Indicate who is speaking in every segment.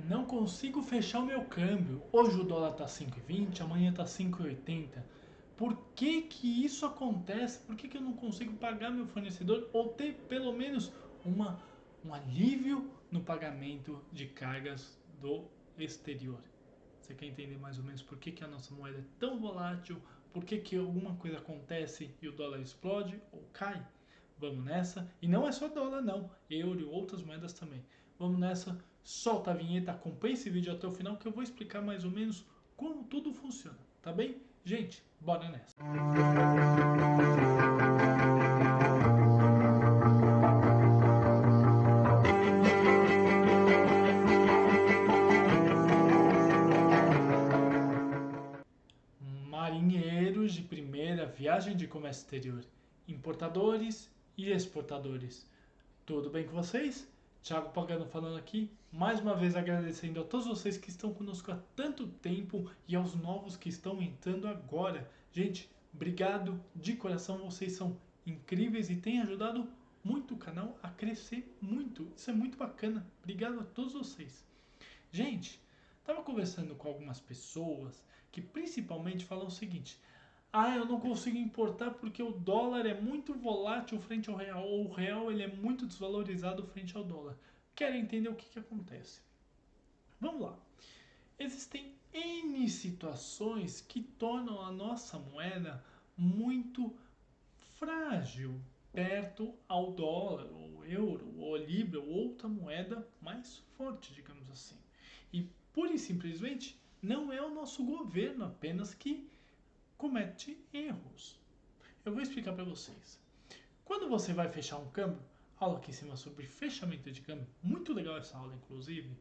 Speaker 1: Não consigo fechar o meu câmbio. Hoje o dólar tá 5,20, amanhã tá 5,80. Por que que isso acontece? Por que que eu não consigo pagar meu fornecedor ou ter pelo menos uma, um alívio no pagamento de cargas do exterior? Você quer entender mais ou menos por que que a nossa moeda é tão volátil? Por que que alguma coisa acontece e o dólar explode ou cai? Vamos nessa. E não é só dólar, não. Euro e outras moedas também. Vamos nessa. Solta a vinheta, acompanhe esse vídeo até o final que eu vou explicar mais ou menos como tudo funciona. Tá bem? Gente, bora nessa. Marinheiros de primeira, viagem de comércio exterior, importadores e exportadores. Tudo bem com vocês? Thiago Pagano falando aqui, mais uma vez agradecendo a todos vocês que estão conosco há tanto tempo e aos novos que estão entrando agora. Gente, obrigado de coração, vocês são incríveis e têm ajudado muito o canal a crescer muito. Isso é muito bacana. Obrigado a todos vocês. Gente, estava conversando com algumas pessoas que principalmente falam o seguinte: eu não consigo importar porque o dólar é muito volátil frente ao real, ou o real ele é muito desvalorizado frente ao dólar. Querem entender o que, que acontece? Vamos lá. Existem N situações que tornam a nossa moeda muito frágil perto ao dólar, ou euro, ou libra, ou outra moeda mais forte, digamos assim. E pura e simplesmente não é o nosso governo apenas que comete erros. Eu vou explicar para vocês. Quando você vai fechar um câmbio, aula aqui em cima sobre fechamento de câmbio, muito legal essa aula inclusive.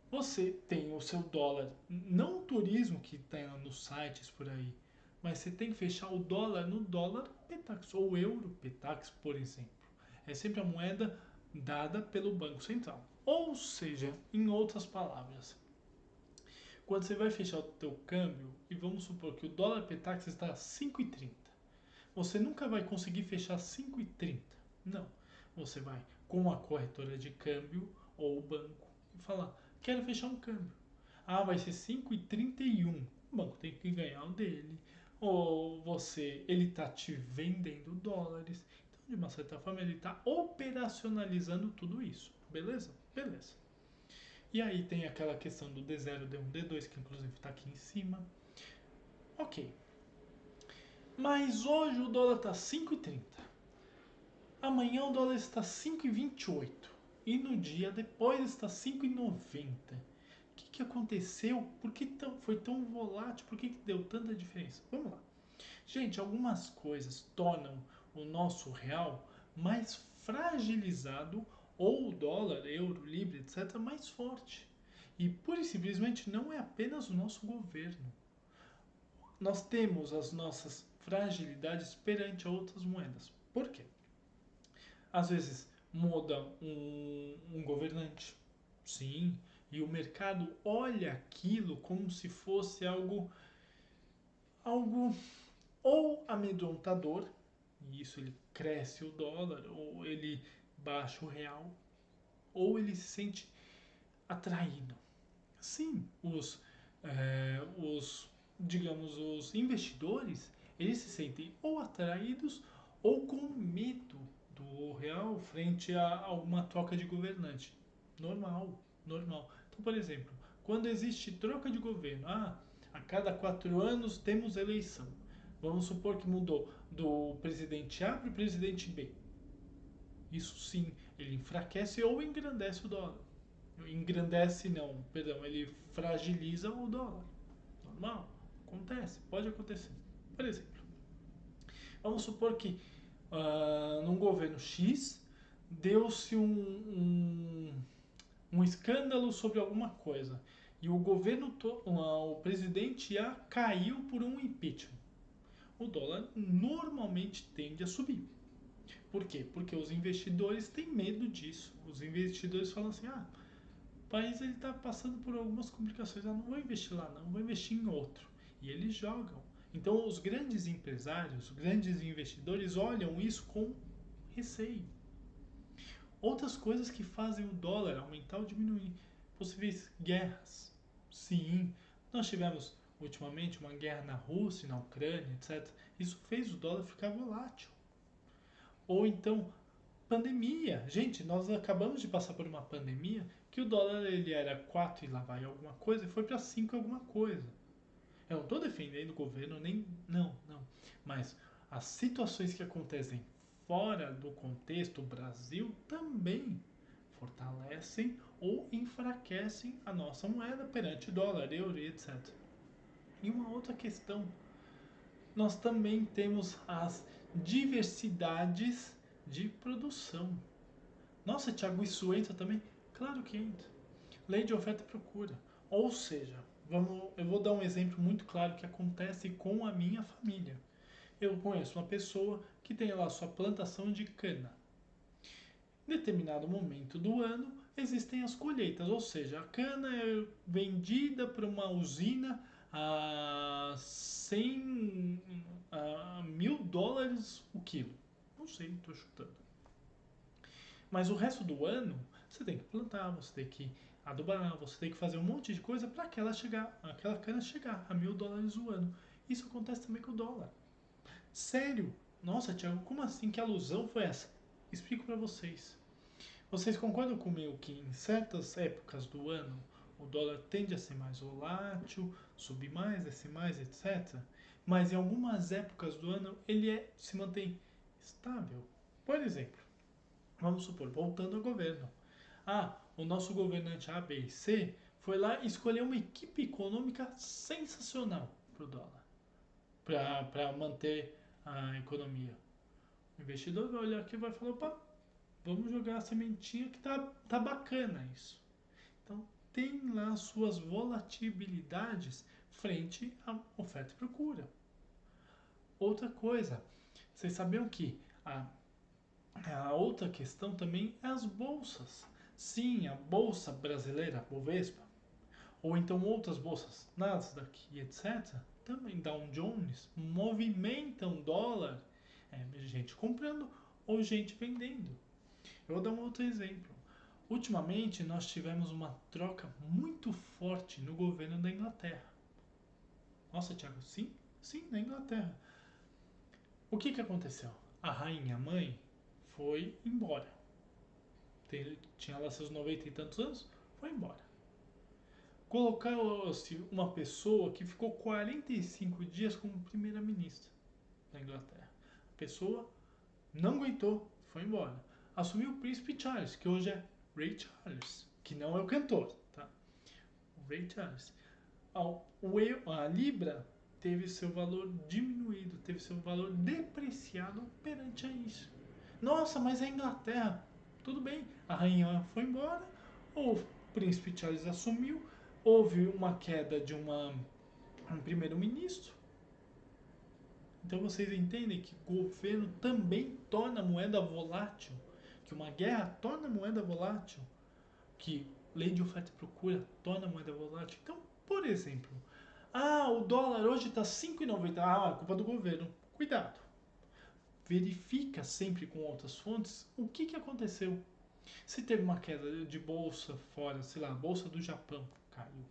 Speaker 1: Você tem o seu dólar, não o turismo que tem nos sites por aí, mas você tem que fechar o dólar no dólar Petax ou euro Petax, por exemplo. É sempre a moeda dada pelo Banco Central. Ou seja, em outras palavras, quando você vai fechar o teu câmbio, e vamos supor que o dólar Petax está a 5,30, você nunca vai conseguir fechar 5,30. Não. Você vai com a corretora de câmbio ou o banco e falar: quero fechar um câmbio. Vai ser 5,31. O banco tem que ganhar o dele. Ou ele está te vendendo dólares. Então, de uma certa forma, ele está operacionalizando tudo isso. Beleza? Beleza. E aí tem aquela questão do D0, D1, D2, que inclusive está aqui em cima. Ok. Mas hoje o dólar está 5,30. Amanhã o dólar está 5,28 e no dia depois está 5,90. O que, que aconteceu? Por que foi tão volátil? Por que, que deu tanta diferença? Vamos lá. Gente, algumas coisas tornam o nosso real mais fragilizado ou o dólar, euro, libra, etc., mais forte. E pura e simplesmente não é apenas o nosso governo. Nós temos as nossas fragilidades perante outras moedas. Por quê? Às vezes muda um governante, sim, e o mercado olha aquilo como se fosse algo ou amedrontador, e isso ele cresce o dólar, ou ele baixa o real, ou ele se sente atraído. Sim, digamos, os investidores, eles se sentem ou atraídos ou com medo do real frente a uma troca de governante. Normal, normal. Então, por exemplo, quando existe troca de governo, a cada 4 anos temos eleição. Vamos supor que mudou do presidente A para o presidente B. Isso sim, ele enfraquece ou engrandece o dólar. Engrandece não, perdão, ele fragiliza o dólar. Normal, acontece, pode acontecer. Por exemplo, vamos supor que num governo X deu-se um escândalo sobre alguma coisa e o presidente A caiu por um impeachment. O dólar normalmente tende a subir. Por quê? Porque os investidores têm medo disso. Os investidores falam assim: o país está passando por algumas complicações, eu não vou investir lá, não, vou investir em outro. E eles jogam. Então, os grandes empresários, os grandes investidores olham isso com receio. Outras coisas que fazem o dólar aumentar ou diminuir. possíveis guerras. Sim, nós tivemos ultimamente uma guerra na Rússia, na Ucrânia, etc. Isso fez o dólar ficar volátil. Ou então, pandemia. Gente, nós acabamos de passar por uma pandemia que o dólar ele era 4 e lá vai alguma coisa e foi para 5 alguma coisa. Eu não estou defendendo o governo, nem. Não, não. Mas as situações que acontecem fora do contexto Brasil também fortalecem ou enfraquecem a nossa moeda perante dólar, euro e etc. E uma outra questão, nós também temos as diversidades de produção. Nossa, Thiago, isso entra também? Claro que entra. Lei de oferta e procura. Ou seja, eu vou dar um exemplo muito claro que acontece com a minha família. Eu conheço uma pessoa que tem lá sua plantação de cana. Em determinado momento do ano existem as colheitas, ou seja, a cana é vendida para uma usina a 100 a $1.000 o quilo. Não sei, estou chutando. Mas o resto do ano você tem que plantar, você tem que adubar, você tem que fazer um monte de coisa para aquela cana chegar a $1.000 o ano. Isso acontece também com o dólar. Sério? Nossa, Thiago, como assim? Que alusão foi essa? Explico para vocês. Vocês concordam comigo que em certas épocas do ano o dólar tende a ser mais volátil, subir mais, descer mais, etc. Mas em algumas épocas do ano se mantém estável. Por exemplo, vamos supor, voltando ao governo. O nosso governante A, B e C foi lá e escolheu uma equipe econômica sensacional para o dólar, para manter a economia. O investidor vai olhar aqui e vai falar, opa, vamos jogar a sementinha que tá bacana isso. Então, tem lá suas volatilidades frente à oferta e procura. Outra coisa, vocês sabiam que a outra questão também é as bolsas. Sim, a bolsa brasileira, Bovespa, ou então outras bolsas, Nasdaq e etc., também Dow Jones, movimentam dólar. Gente comprando ou gente vendendo. Eu vou dar um outro exemplo. Ultimamente, nós tivemos uma troca muito forte no governo da Inglaterra. Nossa, Thiago, sim, sim, na Inglaterra. O que aconteceu? A rainha mãe foi embora. Tinha lá seus 90 e tantos anos, foi embora. Colocou-se uma pessoa que ficou 45 dias como primeira-ministra da Inglaterra. A pessoa não aguentou, foi embora. Assumiu o príncipe Charles, que hoje é Ray Charles, que não é o cantor, tá? O Ray Charles. A Libra teve seu valor diminuído, teve seu valor depreciado perante a isso. Nossa, mas é a Inglaterra. Tudo bem, a rainha foi embora, o príncipe Charles assumiu, houve uma queda de um primeiro-ministro. Então vocês entendem que o governo também torna a moeda volátil, que uma guerra torna a moeda volátil, que lei de oferta e procura torna a moeda volátil. Então, por exemplo, o dólar hoje está 5,90. É culpa do governo. Cuidado. Verifica sempre com outras fontes o que aconteceu. Se teve uma queda de bolsa fora, sei lá, a bolsa do Japão caiu.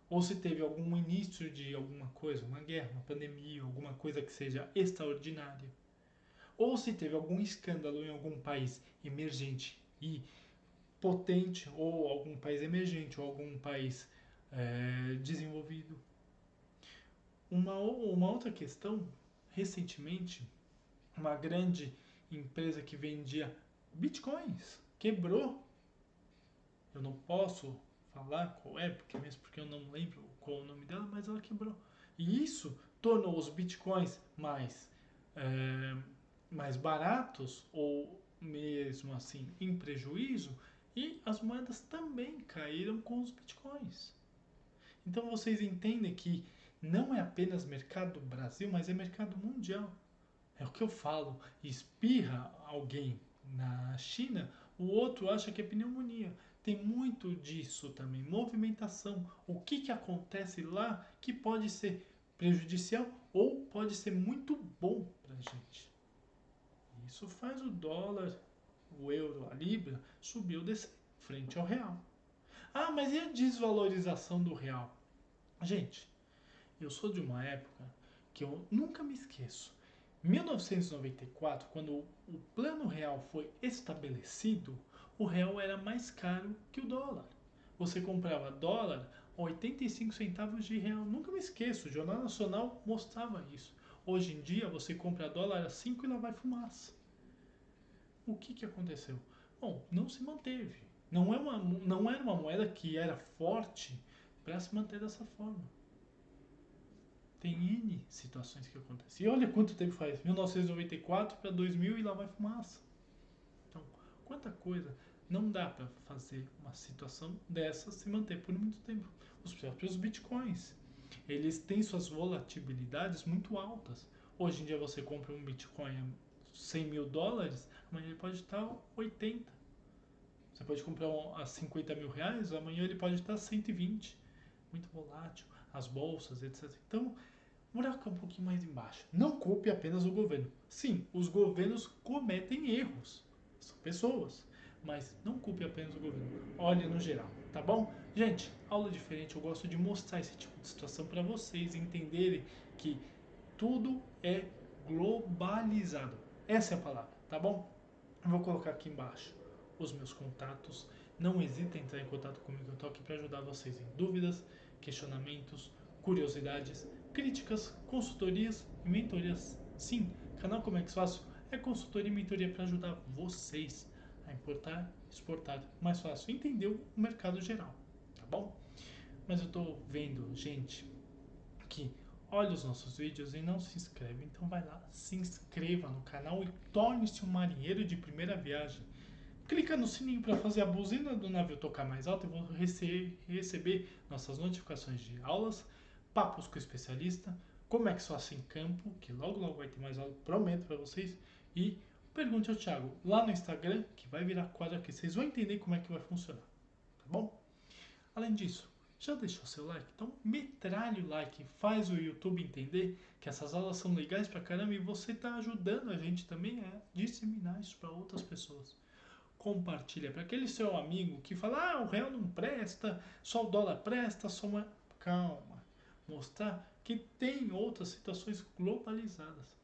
Speaker 1: Ou se teve algum início de alguma coisa, uma guerra, uma pandemia, alguma coisa que seja extraordinária. Ou se teve algum escândalo em algum país emergente e potente, ou algum país emergente, ou algum país desenvolvido. Uma outra questão, recentemente, uma grande empresa que vendia bitcoins quebrou. Eu não posso falar qual é, porque eu não lembro qual é o nome dela, mas ela quebrou. E isso tornou os bitcoins mais baratos, ou mesmo assim em prejuízo, e as moedas também caíram com os bitcoins. Então vocês entendem que não é apenas mercado do Brasil, mas é mercado mundial. É o que eu falo. Espirra alguém na China, o outro acha que é pneumonia. Tem muito disso também. Movimentação. O que acontece lá que pode ser prejudicial ou pode ser muito bom para a gente. Isso faz o dólar, o euro, a libra subir ou descer frente ao real. Ah, mas e a desvalorização do real? Gente, eu sou de uma época que eu nunca me esqueço. 1994, quando o plano real foi estabelecido, o real era mais caro que o dólar. Você comprava dólar a 85 centavos de real. Nunca me esqueço, o Jornal Nacional mostrava isso. Hoje em dia você compra dólar a 5 e lá vai fumaça. O que aconteceu? Bom, não se manteve. Não era uma moeda que era forte para se manter dessa forma. Tem N situações que acontecem. E olha quanto tempo faz. 1994 para 2000 e lá vai fumaça. Então, quanta coisa. Não dá para fazer uma situação dessa se manter por muito tempo. Os próprios bitcoins, eles têm suas volatilidades muito altas. Hoje em dia você compra um bitcoin a 100 mil dólares, amanhã ele pode estar 80. Você pode comprar a 50 mil reais, amanhã ele pode estar 120. Muito volátil. As bolsas, etc. Então, o buraco é um pouquinho mais embaixo. Não culpe apenas o governo. Sim, os governos cometem erros. São pessoas. Mas não culpe apenas o governo. Olhe no geral, tá bom? Gente, aula diferente. Eu gosto de mostrar esse tipo de situação para vocês entenderem que tudo é globalizado. Essa é a palavra, tá bom? Eu vou colocar aqui embaixo os meus contatos. Não hesitem em entrar em contato comigo. Eu estou aqui para ajudar vocês em dúvidas, questionamentos, curiosidades, críticas, consultorias e mentorias. Sim, canal Como é que faço é consultoria e mentoria para ajudar vocês a importar, exportar mais fácil, entender o mercado geral, tá bom? Mas eu estou vendo gente que olha os nossos vídeos e não se inscreve, então vai lá, se inscreva no canal e torne-se um marinheiro de primeira viagem. Clica no sininho para fazer a buzina do navio tocar mais alto e receber nossas notificações de aulas, papos com o especialista, como é que só assim em campo, que logo logo vai ter mais aula, prometo para vocês, e pergunte ao Thiago lá no Instagram, que vai virar quadro aqui, vocês vão entender como é que vai funcionar, tá bom? Além disso, já deixou seu like? Então metralha o like, faz o YouTube entender que essas aulas são legais pra caramba e você está ajudando a gente também a disseminar isso para outras pessoas. Compartilha para aquele seu amigo que fala: ah, o real não presta, só o dólar presta, só uma. Calma. Mostrar que tem outras situações globalizadas.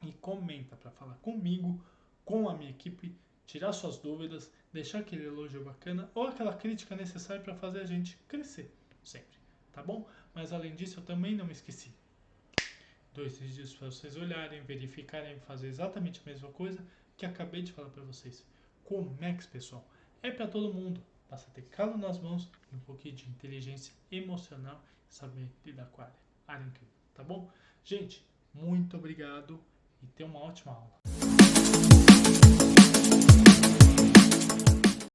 Speaker 1: E comenta para falar comigo, com a minha equipe, tirar suas dúvidas, deixar aquele elogio bacana ou aquela crítica necessária para fazer a gente crescer sempre, tá bom? Mas além disso, eu também não me esqueci. 2 vídeos para vocês olharem, verificarem, fazer exatamente a mesma coisa que acabei de falar para vocês. Comex, pessoal, é para todo mundo. Basta ter calo nas mãos e um pouquinho de inteligência emocional e saber lidar com a área incrível, tá bom? Gente, muito obrigado e tenha uma ótima aula.